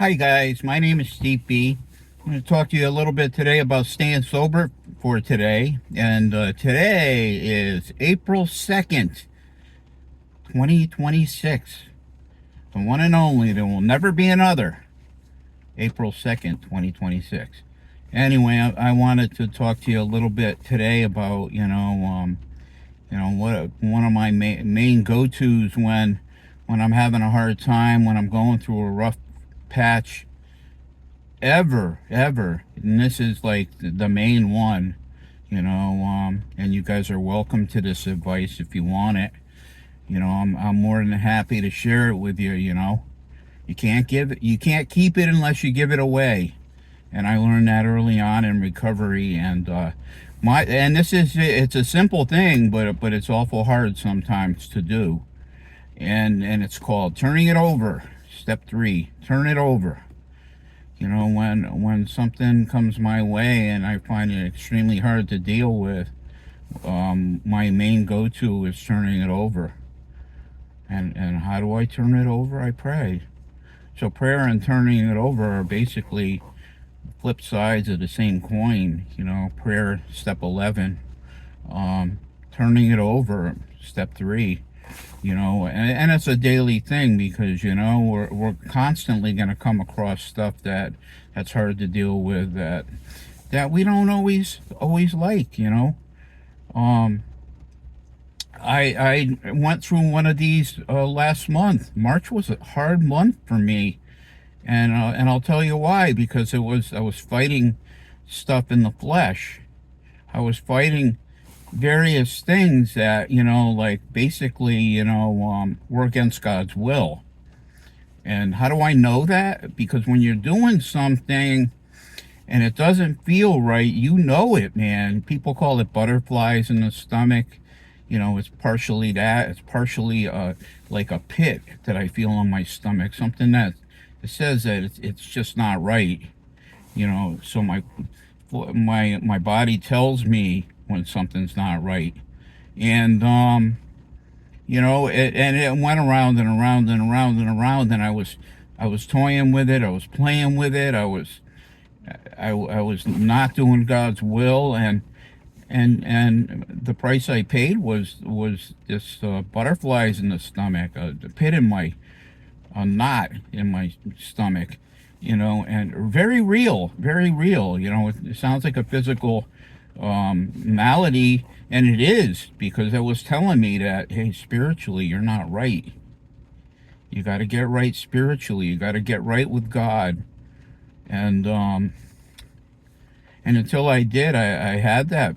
Hi guys, my name is Steve B. I'm going to talk to you a little bit today about staying sober for today. And today is April 2nd, 2026. The one and only, there will never be another. April 2nd, 2026. Anyway, I wanted to talk to you a little bit today about, what one of my main go-tos when I'm having a hard time, when I'm going through a rough patch ever, and this is like the main one, and you guys are welcome to this advice if you want it. I'm more than happy to share it with you. You can't keep it unless you give it away, and I learned that early on in recovery. And it's a simple thing, but it's awful hard sometimes to do. And it's called turning it over. Step 3: turn it over. When something comes my way and I find it extremely hard to deal with, my main go-to is turning it over. And how do I turn it over? I pray. So prayer and turning it over are basically flip sides of the same coin. Prayer, step 11. Turning it over, step 3. And it's a daily thing, because we're constantly going to come across stuff that's hard to deal with, that we don't always like. um I went through one of these last month. March was a hard month for me, and I'll tell you why. Because I was fighting stuff in the flesh. I was fighting various things that, like basically, were against God's will. And how do I know that? Because when you're doing something and it doesn't feel right, you know it, man. People call it butterflies in the stomach. It's partially that. It's partially like a pit that I feel on my stomach. Something that it says that it's just not right. So my body tells me when something's not right. And it went around and around and around and around, and I was toying with it. I was playing with it. I was not doing God's will. And the price I paid was this butterflies in the stomach, a pit in a knot in my stomach, and very real, very real. It sounds like a physical malady, and it is, because it was telling me that, hey, spiritually, you're not right. You got to get right spiritually. You got to get right with God. And until I did, I had that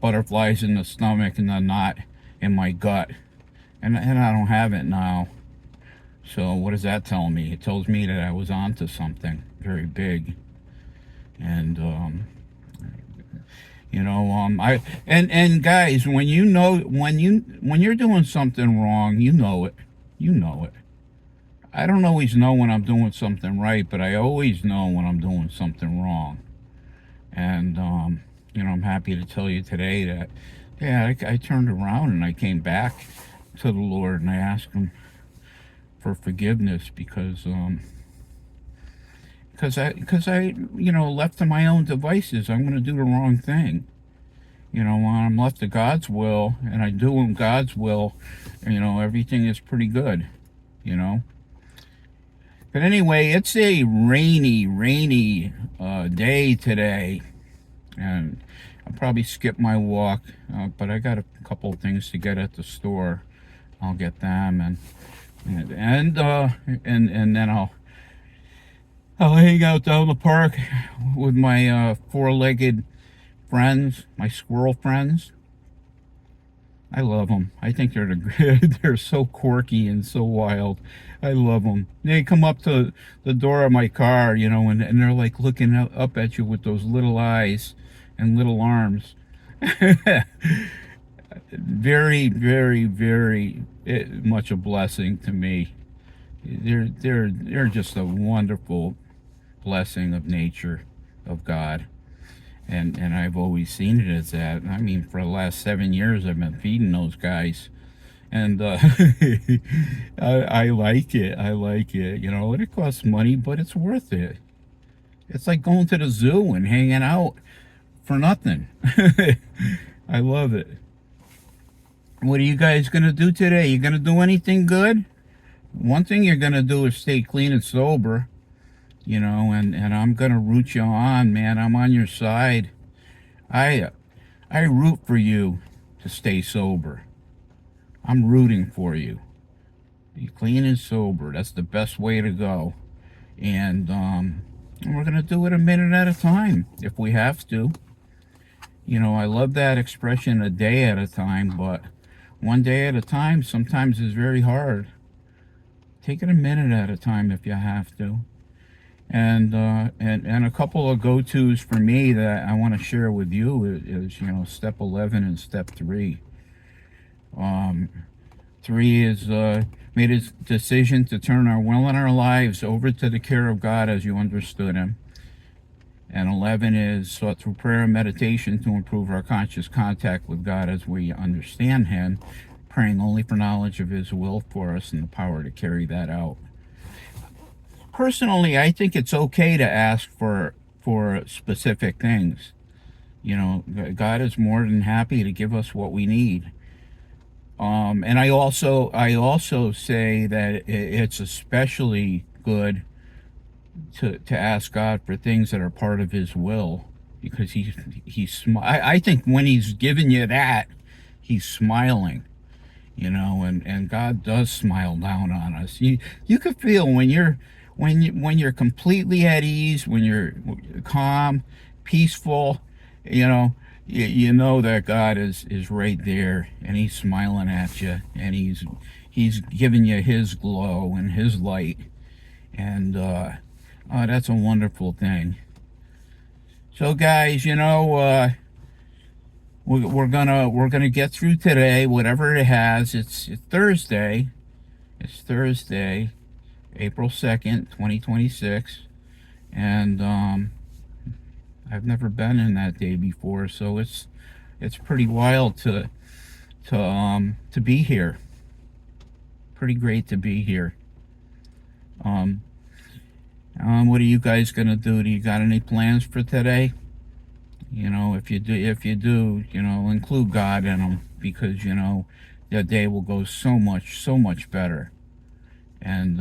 butterflies in the stomach and the knot in my gut, and I don't have it now. So what does that tell me? It tells me that I was onto something very big. And I and guys, when you're doing something wrong, you know it. You know it. I don't always know when I'm doing something right, but I always know when I'm doing something wrong. And I'm happy to tell you today that, yeah, I turned around and I came back to the Lord, and I asked Him for forgiveness, because I left to my own devices, I'm going to do the wrong thing. When I'm left to God's will and I do God's will, everything is pretty good. you know but anyway, it's a rainy day today, and I'll probably skip my walk, but I got a couple of things to get at the store. I'll get them, and then I'll hang out down the park with my four-legged friends, my squirrel friends. I love them. I think they're so quirky and so wild. I love them. They come up to the door of my car, and they're like looking up at you with those little eyes and little arms. Very, very, very much a blessing to me. They're just a wonderful blessing of nature, of God. And I've always seen it as that. I mean, for the last 7 years, I've been feeding those guys, And I like it. I like it. You know, and it costs money, but it's worth it. It's like going to the zoo and hanging out for nothing. I love it. What are you guys gonna do today? You gonna do anything good? One thing you're gonna do is stay clean and sober, you know, and I'm gonna root you on, man. I'm on your side. I I root for you to stay sober. I'm rooting for you. Be clean and sober. That's the best way to go. And we're gonna do it a minute at a time if we have to. You know, I love that expression, a day at a time, but one day at a time sometimes is very hard. Take it a minute at a time if you have to. And a couple of go-tos for me that I want to share with you is, you know, step 11 and step 3. Um, 3 is made a decision to turn our will and our lives over to the care of God as you understood Him. And 11 is sought through prayer and meditation to improve our conscious contact with God as we understand Him, praying only for knowledge of His will for us and the power to carry that out. Personally, I think it's okay to ask for specific things. You know, God is more than happy to give us what we need. And I also say that it's especially good to ask God for things that are part of His will, because I think when He's given you that, He's smiling. You know, and God does smile down on us. You could feel when you're completely at ease, when you're calm, peaceful, you know, you know that God is right there, and He's smiling at you, and He's giving you His glow and His light, and that's a wonderful thing. So, guys, you know, we're gonna get through today, whatever it has. It's Thursday. It's Thursday, April 2nd, 2026, and I've never been in that day before, so it's pretty wild to be here. Pretty great to be here. Um, what are you guys gonna do? Do you got any plans for today? You know, if you do, you know, include God in them, because you know that day will go so much better. And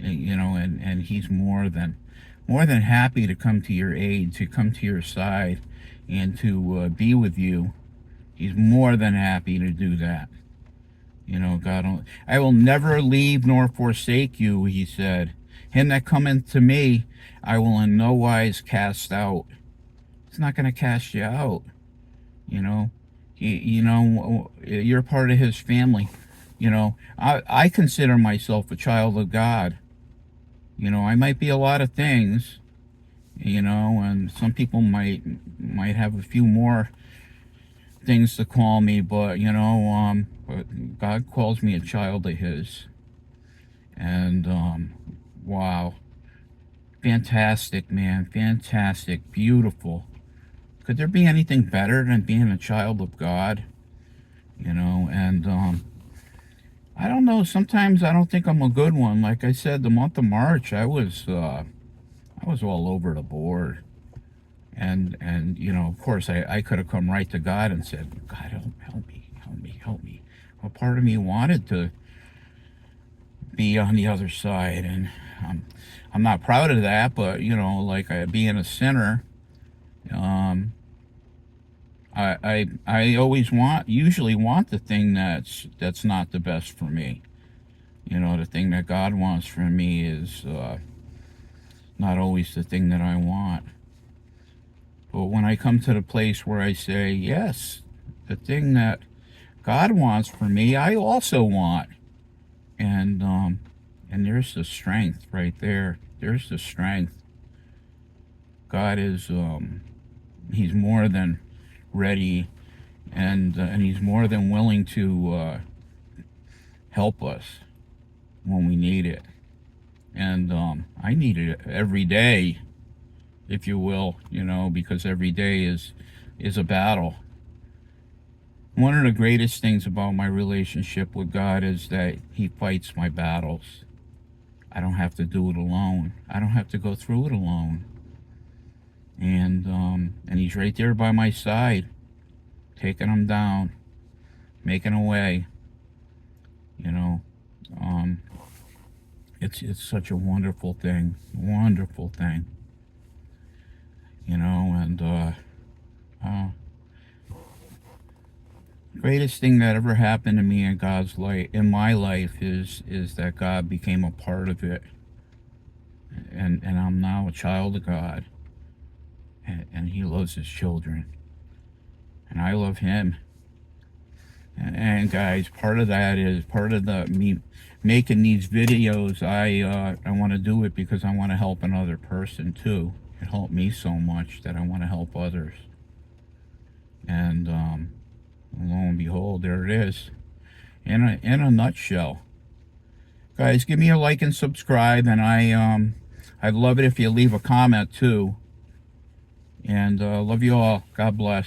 you know, and He's more than happy to come to your aid, to come to your side, and to be with you. He's more than happy to do that. You know, I will never leave nor forsake you, He said. Him that cometh to me, I will in no wise cast out. It's not going to cast you out. You know, you're part of His family. You know, I consider myself a child of God. You know, I might be a lot of things, you know, and some people might have a few more things to call me, but you know, but God calls me a child of His. And wow, fantastic, man, fantastic, beautiful. Could there be anything better than being a child of God? You know, and I don't know. Sometimes I don't think I'm a good one. Like I said, the month of March, I was all over the board, and you know, of course, I could have come right to God and said, God, help me, help me, help me. Well, part of me wanted to be on the other side, and I'm not proud of that, but you know, like being a sinner, um, I always usually want the thing that's not the best for me. You know, the thing that God wants from me is not always the thing that I want. But when I come to the place where I say, yes, the thing that God wants for me, I also want. And there's the strength right there. There's the strength. God is He's more than ready, and He's more than willing to help us when we need it. And I need it every day, if you will, you know, because every day is a battle. One of the greatest things about my relationship with God is that He fights my battles. I don't have to do it alone. I don't have to go through it alone. And He's right there by my side, taking them down, making a way. You know, um, it's such a wonderful thing, wonderful thing. Uh, greatest thing that ever happened to me in God's life, in my life, is that God became a part of it, and I'm now a child of God, and He loves His children, and I love Him. And guys, part of that is part of the me making these videos. I want to do it because I want to help another person too. It helped me so much that I want to help others. And lo and behold, there it is, in a nutshell. Guys, give me a like and subscribe, and I'd love it if you leave a comment too. And love you all. God bless.